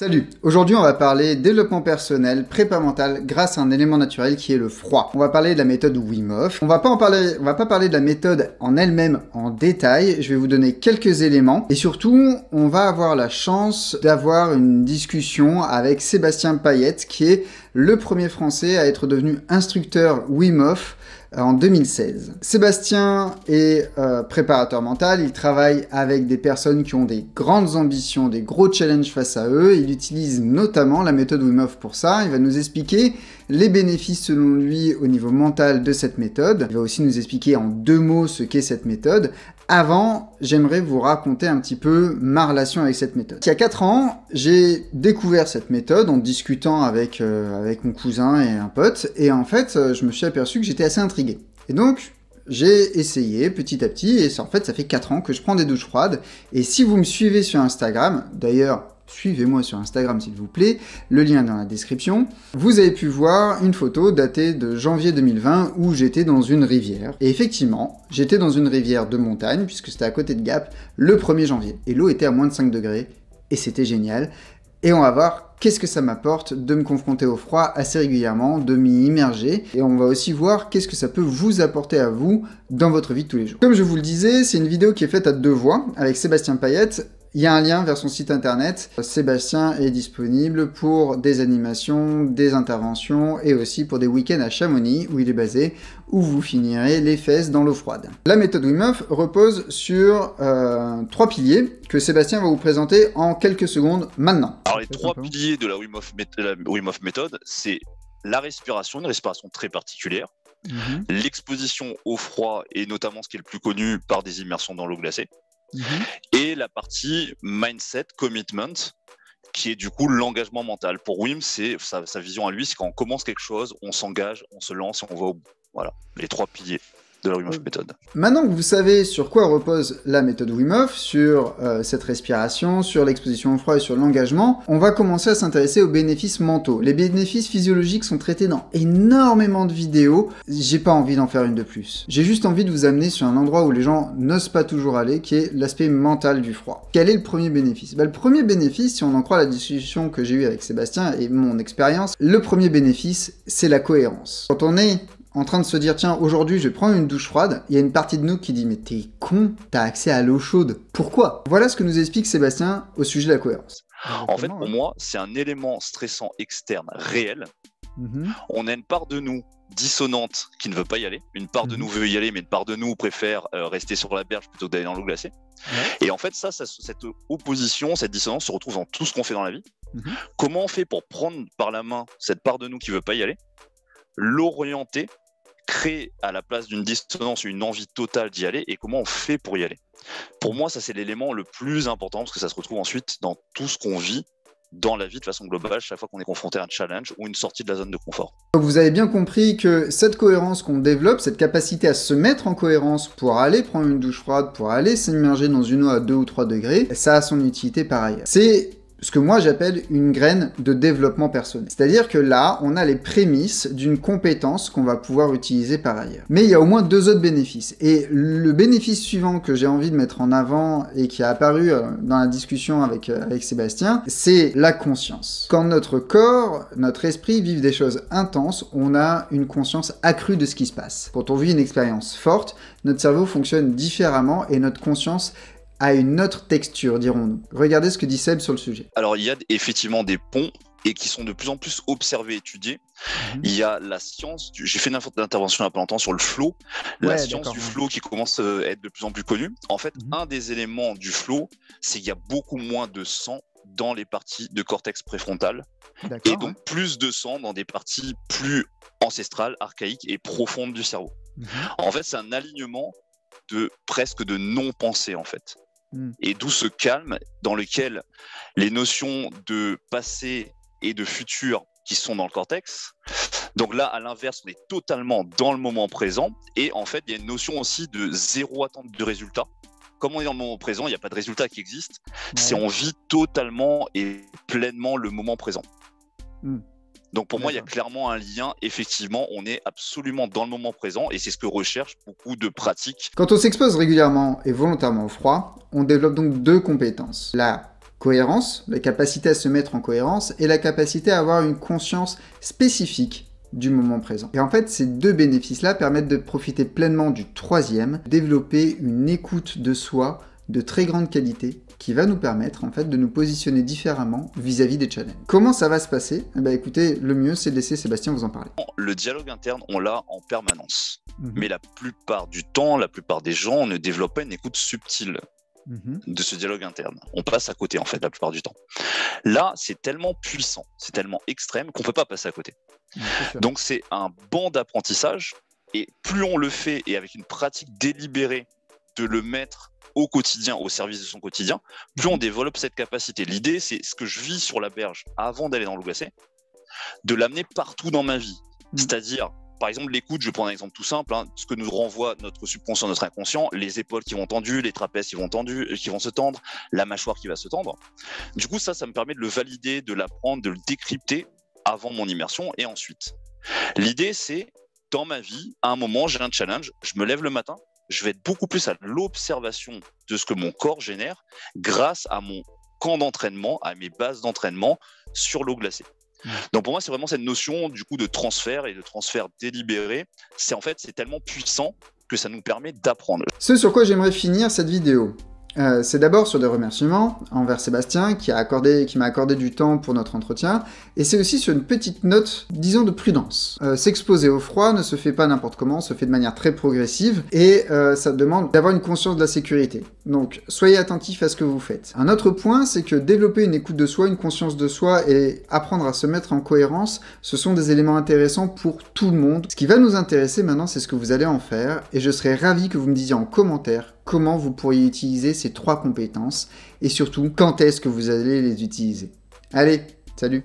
Salut, aujourd'hui on va parler développement personnel, prépa mentale grâce à un élément naturel qui est le froid. On va parler de la méthode Wim Hof. On va pas parler de la méthode en elle-même en détail, je vais vous donner quelques éléments et surtout on va avoir la chance d'avoir une discussion avec Sébastien Payette qui est le premier français à être devenu instructeur Wim Hof en 2016. Sébastien est préparateur mental, il travaille avec des personnes qui ont des grandes ambitions, des gros challenges face à eux, il utilise notamment la méthode Wim Hof pour ça, il va nous expliquer les bénéfices selon lui au niveau mental de cette méthode, il va aussi nous expliquer en 2 mots ce qu'est cette méthode. Avant, j'aimerais vous raconter un petit peu ma relation avec cette méthode. Il y a 4 ans, j'ai découvert cette méthode en discutant avec mon cousin et un pote, et en fait, je me suis aperçu que j'étais assez intrigué. Et donc, j'ai essayé petit à petit, et en fait, ça fait 4 ans que je prends des douches froides, et si vous me suivez sur Instagram, d'ailleurs, suivez-moi sur Instagram s'il vous plaît, le lien est dans la description. Vous avez pu voir une photo datée de janvier 2020 où j'étais dans une rivière. Et effectivement, j'étais dans une rivière de montagne, puisque c'était à côté de Gap, le 1er janvier. Et l'eau était à moins de 5 degrés, et c'était génial. Et on va voir qu'est-ce que ça m'apporte de me confronter au froid assez régulièrement, de m'y immerger. Et on va aussi voir qu'est-ce que ça peut vous apporter à vous dans votre vie de tous les jours. Comme je vous le disais, c'est une vidéo qui est faite à 2 voix, avec Sébastien Payette. Il y a un lien vers son site internet. Sébastien est disponible pour des animations, des interventions et aussi pour des week-ends à Chamonix où il est basé, où vous finirez les fesses dans l'eau froide. La méthode Wim Hof repose sur 3 piliers que Sébastien va vous présenter en quelques secondes maintenant. Alors les 3 piliers de la Wim Hof méthode, c'est la respiration, une respiration très particulière, l'exposition au froid et notamment ce qui est le plus connu par des immersions dans l'eau glacée, et la partie mindset, commitment, qui est du coup l'engagement mental. Pour Wim, c'est sa vision à lui, c'est quand on commence quelque chose, on s'engage, on se lance et on va au bout. Voilà, les 3 piliers de la Wim Hof méthode. Maintenant que vous savez sur quoi repose la méthode Wim Hof, sur cette respiration, sur l'exposition au froid et sur l'engagement, on va commencer à s'intéresser aux bénéfices mentaux. Les bénéfices physiologiques sont traités dans énormément de vidéos, j'ai pas envie d'en faire une de plus. J'ai juste envie de vous amener sur un endroit où les gens n'osent pas toujours aller, qui est l'aspect mental du froid. Quel est le premier bénéfice? Le premier bénéfice, si on en croit la discussion que j'ai eue avec Sébastien et mon expérience, le premier bénéfice, c'est la cohérence. Quand on est en train de se dire, tiens, aujourd'hui, je vais prendre une douche froide, il y a une partie de nous qui dit, mais t'es con, t'as accès à l'eau chaude. Pourquoi? Voilà ce que nous explique Sébastien au sujet de la cohérence. En fait, pour moi, c'est un élément stressant externe réel. On a une part de nous dissonante qui ne veut pas y aller. Une part de nous veut y aller, mais une part de nous préfère rester sur la berge plutôt que d'aller dans l'eau glacée. Et en fait, cette opposition, cette dissonance se retrouve dans tout ce qu'on fait dans la vie. Comment on fait pour prendre par la main cette part de nous qui ne veut pas y aller, l'orienter, créer à la place d'une dissonance une envie totale d'y aller, et comment on fait pour y aller. Pour moi, ça c'est l'élément le plus important, parce que ça se retrouve ensuite dans tout ce qu'on vit dans la vie de façon globale, chaque fois qu'on est confronté à un challenge ou une sortie de la zone de confort. Donc vous avez bien compris que cette cohérence qu'on développe, cette capacité à se mettre en cohérence pour aller prendre une douche froide, pour aller s'immerger dans une eau à 2 ou 3 degrés, ça a son utilité par ailleurs. C'est ce que moi j'appelle une graine de développement personnel. C'est-à-dire que là, on a les prémices d'une compétence qu'on va pouvoir utiliser par ailleurs. Mais il y a au moins 2 autres bénéfices. Et le bénéfice suivant que j'ai envie de mettre en avant et qui a apparu dans la discussion avec Sébastien, c'est la conscience. Quand notre corps, notre esprit vivent des choses intenses, on a une conscience accrue de ce qui se passe. Quand on vit une expérience forte, notre cerveau fonctionne différemment et notre conscience à une autre texture, dirons-nous. Regardez ce que dit Seb sur le sujet. Alors, il y a effectivement des ponts et qui sont de plus en plus observés, étudiés. Il y a la science, j'ai fait une intervention il y a pas longtemps sur le flow, la science du flow qui commence à être de plus en plus connue. En fait, un des éléments du flow, c'est qu'il y a beaucoup moins de sang dans les parties de cortex préfrontal, et donc plus de sang dans des parties plus ancestrales, archaïques et profondes du cerveau. En fait, c'est un alignement presque de non-pensée, en fait. Et d'où ce calme dans lequel les notions de passé et de futur qui sont dans le cortex. Donc là, à l'inverse, on est totalement dans le moment présent. Et en fait, il y a une notion aussi de zéro attente de résultat. Comme on est dans le moment présent, il n'y a pas de résultat qui existe. C'est on vit totalement et pleinement le moment présent. Donc pour moi, il y a clairement un lien. Effectivement, on est absolument dans le moment présent et c'est ce que recherchent beaucoup de pratiques. Quand on s'expose régulièrement et volontairement au froid, on développe donc 2 compétences. La Cohérence, la capacité à se mettre en cohérence, et la capacité à avoir une conscience spécifique du moment présent. Et en fait, ces deux bénéfices-là permettent de profiter pleinement du troisième, développer une écoute de soi de très grande qualité, qui va nous permettre en fait de nous positionner différemment vis-à-vis des challenges. Comment ça va se passer? Eh bien, écoutez, le mieux c'est de laisser Sébastien vous en parler. Le dialogue interne, on l'a en permanence. Mais la plupart du temps, la plupart des gens ne développent pas une écoute subtile de ce dialogue interne. On passe à côté en fait la plupart du temps. Là, c'est tellement puissant, c'est tellement extrême qu'on ne peut pas passer à côté. Donc c'est un banc d'apprentissage, et plus on le fait et avec une pratique délibérée de le mettre au quotidien, au service de son quotidien, plus on développe cette capacité. L'idée, c'est ce que je vis sur la berge avant d'aller dans l'eau glacée, de l'amener partout dans ma vie. C'est-à-dire, par exemple, l'écoute, je vais prendre un exemple tout simple, ce que nous renvoie notre subconscient, notre inconscient, les épaules qui vont tendues, les trapèzes qui vont se tendre, la mâchoire qui va se tendre. Du coup, ça me permet de le valider, de l'apprendre, de le décrypter avant mon immersion et ensuite. L'idée, c'est, dans ma vie, à un moment, j'ai un challenge, je me lève le matin, je vais être beaucoup plus à l'observation de ce que mon corps génère grâce à mon camp d'entraînement, à mes bases d'entraînement sur l'eau glacée. Donc pour moi, c'est vraiment cette notion du coup de transfert et de transfert délibéré. C'est tellement puissant que ça nous permet d'apprendre. Ce sur quoi j'aimerais finir cette vidéo, c'est d'abord sur des remerciements envers Sébastien qui m'a accordé du temps pour notre entretien, et c'est aussi sur une petite note, disons, de prudence. S'exposer au froid ne se fait pas n'importe comment, se fait de manière très progressive, et ça demande d'avoir une conscience de la sécurité. Donc soyez attentifs à ce que vous faites. Un autre point, c'est que développer une écoute de soi, une conscience de soi et apprendre à se mettre en cohérence, ce sont des éléments intéressants pour tout le monde. Ce qui va nous intéresser maintenant, c'est ce que vous allez en faire, et je serais ravi que vous me disiez en commentaire comment vous pourriez utiliser ces 3 compétences, et surtout, quand est-ce que vous allez les utiliser. Allez, salut!